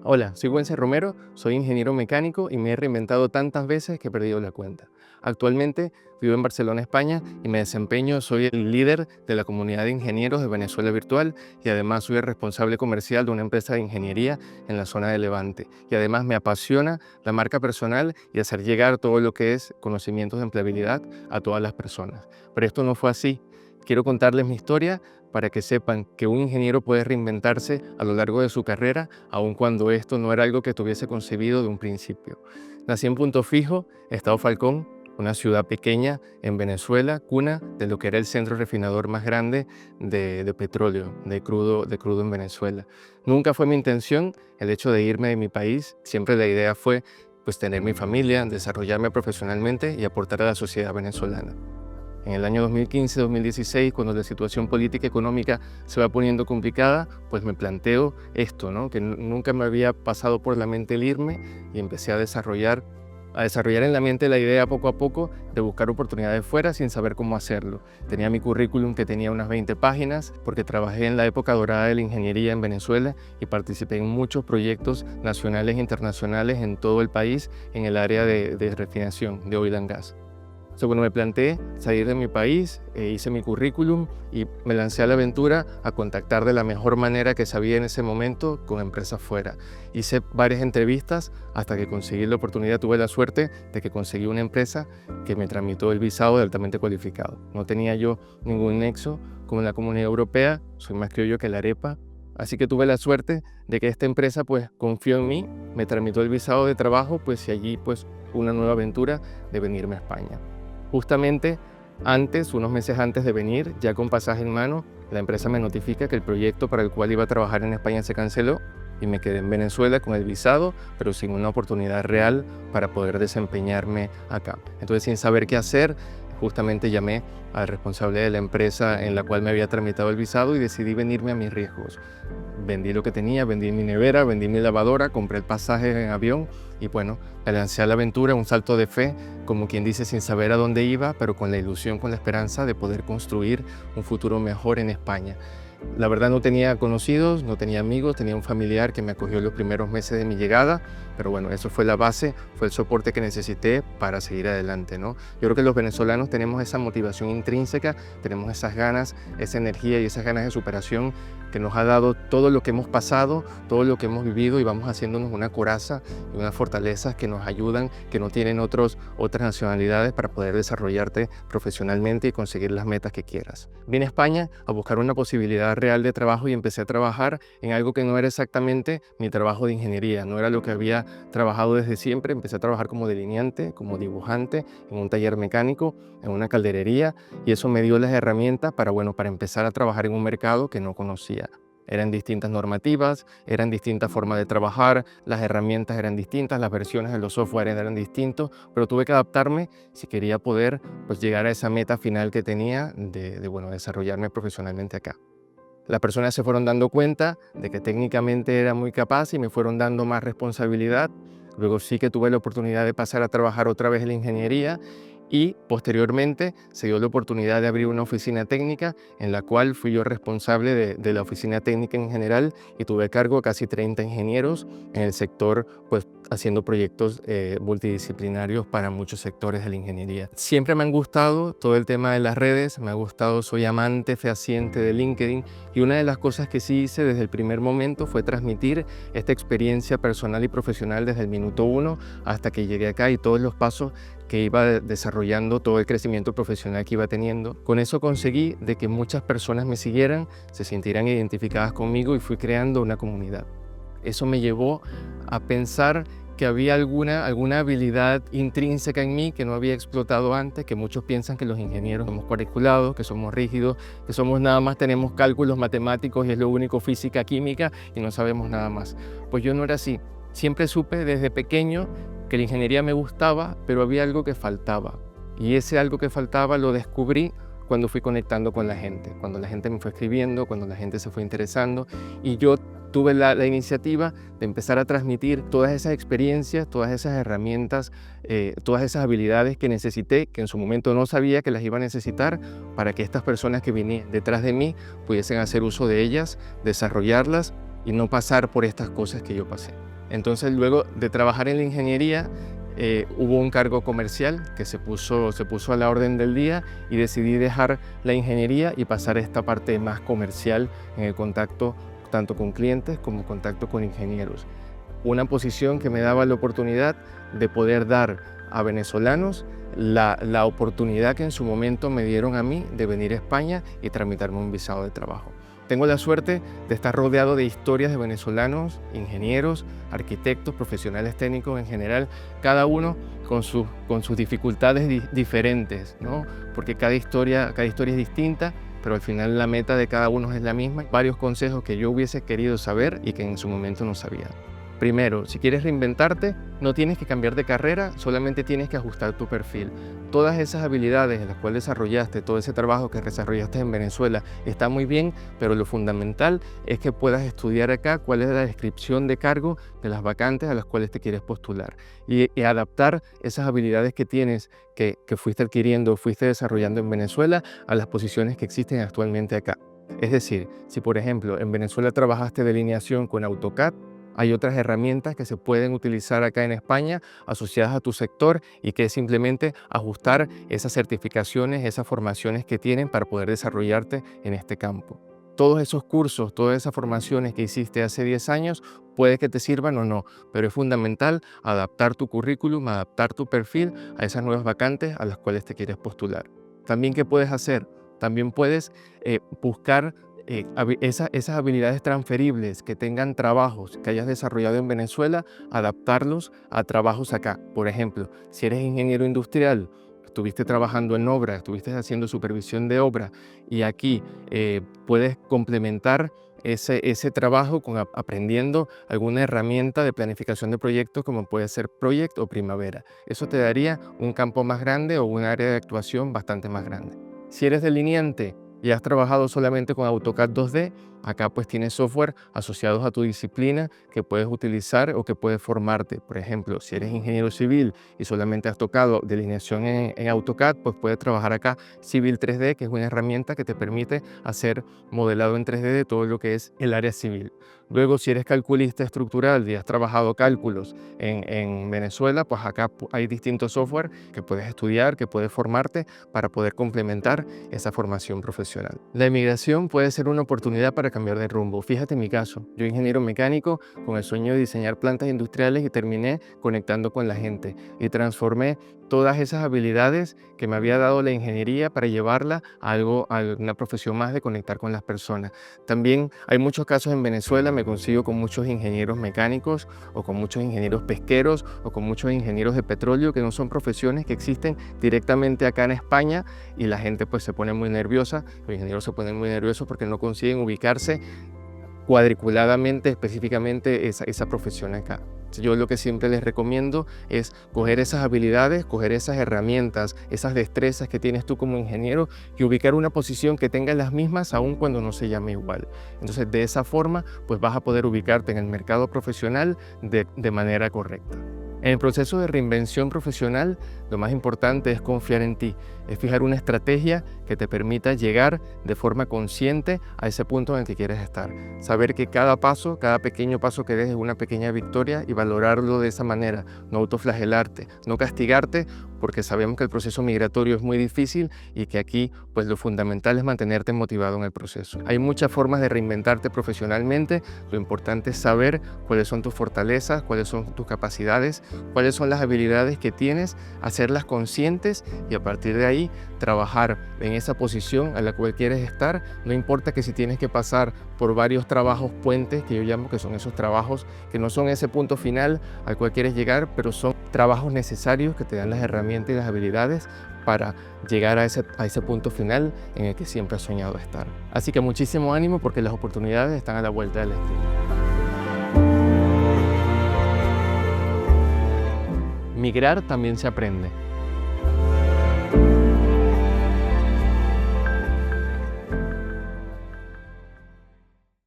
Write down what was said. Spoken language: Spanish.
Hola, soy Wences Romero, soy ingeniero mecánico y me he reinventado tantas veces que he perdido la cuenta. Actualmente vivo en Barcelona, España y me desempeño, soy el líder de la comunidad de ingenieros de Venezuela Virtual y además soy el responsable comercial de una empresa de ingeniería en la zona de Levante. Y además me apasiona la marca personal y hacer llegar todo lo que es conocimientos de empleabilidad a todas las personas. Pero esto no fue así. Quiero contarles mi historia para que sepan que un ingeniero puede reinventarse a lo largo de su carrera, aun cuando esto no era algo que tuviese concebido de un principio. Nací en Punto Fijo, Estado Falcón, una ciudad pequeña en Venezuela, cuna de lo que era el centro refinador más grande de petróleo, de crudo en Venezuela. Nunca fue mi intención el hecho de irme de mi país, siempre la idea fue pues tener mi familia, desarrollarme profesionalmente y aportar a la sociedad venezolana. En el año 2015-2016, cuando la situación política y económica se va poniendo complicada, pues me planteo esto, ¿no? Que nunca me había pasado por la mente el irme y empecé a desarrollar en la mente la idea poco a poco de buscar oportunidades fuera sin saber cómo hacerlo. Tenía mi currículum que tenía unas 20 páginas porque trabajé en la época dorada de la ingeniería en Venezuela y participé en muchos proyectos nacionales e internacionales en todo el país en el área de refinación de oil and gas. Bueno, me planteé salir de mi país, hice mi currículum y me lancé a la aventura a contactar de la mejor manera que sabía en ese momento con empresas fuera. Hice varias entrevistas hasta que conseguí la oportunidad, tuve la suerte de que conseguí una empresa que me tramitó el visado de altamente cualificado. No tenía yo ningún nexo con la Comunidad Europea, soy más criollo que la arepa, así que tuve la suerte de que esta empresa pues confió en mí, me tramitó el visado de trabajo pues y allí pues una nueva aventura de venirme a España. Justamente unos meses antes de venir, ya con pasaje en mano, la empresa me notifica que el proyecto para el cual iba a trabajar en España se canceló y me quedé en Venezuela con el visado, pero sin una oportunidad real para poder desempeñarme acá. Entonces, sin saber qué hacer, justamente llamé al responsable de la empresa en la cual me había tramitado el visado y decidí venirme a mis riesgos. Vendí lo que tenía, vendí mi nevera, vendí mi lavadora, compré el pasaje en avión y bueno, me lancé a la aventura, un salto de fe, como quien dice, sin saber a dónde iba, pero con la ilusión, con la esperanza de poder construir un futuro mejor en España. La verdad no tenía conocidos, no tenía amigos, tenía un familiar que me acogió los primeros meses de mi llegada, pero bueno, eso fue la base, fue el soporte que necesité para seguir adelante, ¿no? Yo creo que los venezolanos tenemos esa motivación intrínseca, tenemos esas ganas, esa energía y esas ganas de superación que nos ha dado todo lo que hemos pasado, todo lo que hemos vivido y vamos haciéndonos una coraza y unas fortalezas que nos ayudan, que no tienen otras nacionalidades para poder desarrollarte profesionalmente y conseguir las metas que quieras. Vine a España a buscar una posibilidad real de trabajo y empecé a trabajar en algo que no era exactamente mi trabajo de ingeniería, no era lo que había trabajado desde siempre. Empecé a trabajar como delineante, como dibujante, en un taller mecánico, en una calderería y eso me dio las herramientas para empezar a trabajar en un mercado que no conocía. Eran distintas normativas, eran distintas formas de trabajar, las herramientas eran distintas, las versiones de los software eran distintos, pero tuve que adaptarme si quería poder llegar a esa meta final que tenía de desarrollarme profesionalmente acá. Las personas se fueron dando cuenta de que técnicamente era muy capaz y me fueron dando más responsabilidad. Luego sí que tuve la oportunidad de pasar a trabajar otra vez en la ingeniería y posteriormente se dio la oportunidad de abrir una oficina técnica en la cual fui yo responsable de la oficina técnica en general y tuve a cargo casi 30 ingenieros en el sector, pues haciendo proyectos multidisciplinarios para muchos sectores de la ingeniería. Siempre me han gustado todo el tema de las redes, me ha gustado, soy amante fehaciente de LinkedIn y una de las cosas que sí hice desde el primer momento fue transmitir esta experiencia personal y profesional desde el minuto 1 hasta que llegué acá y todos los pasos que iba desarrollando, todo el crecimiento profesional que iba teniendo. Con eso conseguí de que muchas personas me siguieran, se sintieran identificadas conmigo y fui creando una comunidad. Eso me llevó a pensar que había alguna habilidad intrínseca en mí que no había explotado antes, que muchos piensan que los ingenieros somos cuadriculados, que somos rígidos, que somos nada más tenemos cálculos matemáticos y es lo único física, química y no sabemos nada más. Pues yo no era así. Siempre supe desde pequeño que la ingeniería me gustaba, pero había algo que faltaba. Y ese algo que faltaba lo descubrí cuando fui conectando con la gente, cuando la gente me fue escribiendo, cuando la gente se fue interesando y yo tuve la iniciativa de empezar a transmitir todas esas experiencias, todas esas herramientas, todas esas habilidades que necesité, que en su momento no sabía que las iba a necesitar para que estas personas que venían detrás de mí pudiesen hacer uso de ellas, desarrollarlas y no pasar por estas cosas que yo pasé. Entonces, luego de trabajar en la ingeniería, hubo un cargo comercial que se puso a la orden del día y decidí dejar la ingeniería y pasar a esta parte más comercial en el contacto tanto con clientes como contacto con ingenieros. Una posición que me daba la oportunidad de poder dar a venezolanos la oportunidad que en su momento me dieron a mí de venir a España y tramitarme un visado de trabajo. Tengo la suerte de estar rodeado de historias de venezolanos, ingenieros, arquitectos, profesionales técnicos en general, cada uno con sus dificultades diferentes, ¿no? Porque cada historia es distinta, pero al final la meta de cada uno es la misma. Varios consejos que yo hubiese querido saber y que en su momento no sabía. Primero, si quieres reinventarte, no tienes que cambiar de carrera, solamente tienes que ajustar tu perfil. Todas esas habilidades en las cuales desarrollaste, todo ese trabajo que desarrollaste en Venezuela está muy bien, pero lo fundamental es que puedas estudiar acá cuál es la descripción de cargo de las vacantes a las cuales te quieres postular y adaptar esas habilidades que tienes, que fuiste adquiriendo, fuiste desarrollando en Venezuela a las posiciones que existen actualmente acá. Es decir, si por ejemplo en Venezuela trabajaste delineación con AutoCAD, hay otras herramientas que se pueden utilizar acá en España asociadas a tu sector y que es simplemente ajustar esas certificaciones, esas formaciones que tienen para poder desarrollarte en este campo. Todos esos cursos, todas esas formaciones que hiciste hace 10 años, puede que te sirvan o no, pero es fundamental adaptar tu currículum, adaptar tu perfil a esas nuevas vacantes a las cuales te quieres postular. También, ¿qué puedes hacer? También puedes buscar esas habilidades transferibles que tengan trabajos que hayas desarrollado en Venezuela, adaptarlos a trabajos acá. Por ejemplo, si eres ingeniero industrial, estuviste trabajando en obra, estuviste haciendo supervisión de obra y aquí puedes complementar ese trabajo con aprendiendo alguna herramienta de planificación de proyectos como puede ser Project o Primavera. Eso te daría un campo más grande o un área de actuación bastante más grande. Si eres delineante y has trabajado solamente con AutoCAD 2D, acá pues tienes software asociados a tu disciplina que puedes utilizar o que puedes formarte. Por ejemplo, si eres ingeniero civil y solamente has tocado delineación en AutoCAD, pues puedes trabajar acá Civil 3D, que es una herramienta que te permite hacer modelado en 3D de todo lo que es el área civil. Luego, si eres calculista estructural y has trabajado cálculos en Venezuela, pues acá hay distintos software que puedes estudiar, que puedes formarte para poder complementar esa formación profesional. La emigración puede ser una oportunidad para cambiar de rumbo. Fíjate en mi caso, yo ingeniero mecánico con el sueño de diseñar plantas industriales y terminé conectando con la gente y transformé todas esas habilidades que me había dado la ingeniería para llevarla a una profesión más de conectar con las personas. También hay muchos casos en Venezuela, me consigo con muchos ingenieros mecánicos o con muchos ingenieros pesqueros o con muchos ingenieros de petróleo que no son profesiones que existen directamente acá en España y la gente pues se pone muy nerviosa, los ingenieros se ponen muy nerviosos porque no consiguen ubicarse cuadriculadamente, específicamente esa profesión acá. Yo lo que siempre les recomiendo es coger esas habilidades, coger esas herramientas, esas destrezas que tienes tú como ingeniero y ubicar una posición que tenga las mismas aun cuando no se llame igual. Entonces, de esa forma, pues vas a poder ubicarte en el mercado profesional de manera correcta. En el proceso de reinvención profesional, lo más importante es confiar en ti, es fijar una estrategia que te permita llegar de forma consciente a ese punto en el que quieres estar. Saber que cada paso, cada pequeño paso que des es una pequeña victoria y valorarlo de esa manera, no autoflagelarte, no castigarte, porque sabemos que el proceso migratorio es muy difícil y que aquí pues lo fundamental es mantenerte motivado en el proceso. Hay muchas formas de reinventarte profesionalmente, lo importante es saber cuáles son tus fortalezas, cuáles son tus capacidades, cuáles son las habilidades que tienes, hacerlas conscientes y a partir de ahí trabajar en esa posición a la cual quieres estar. No importa que si tienes que pasar por varios trabajos puentes, que yo llamo que son esos trabajos que no son ese punto final al cual quieres llegar, pero son trabajos necesarios que te dan las herramientas y las habilidades para llegar a ese punto final en el que siempre has soñado estar. Así que muchísimo ánimo porque las oportunidades están a la vuelta de la esquina. Migrar también se aprende.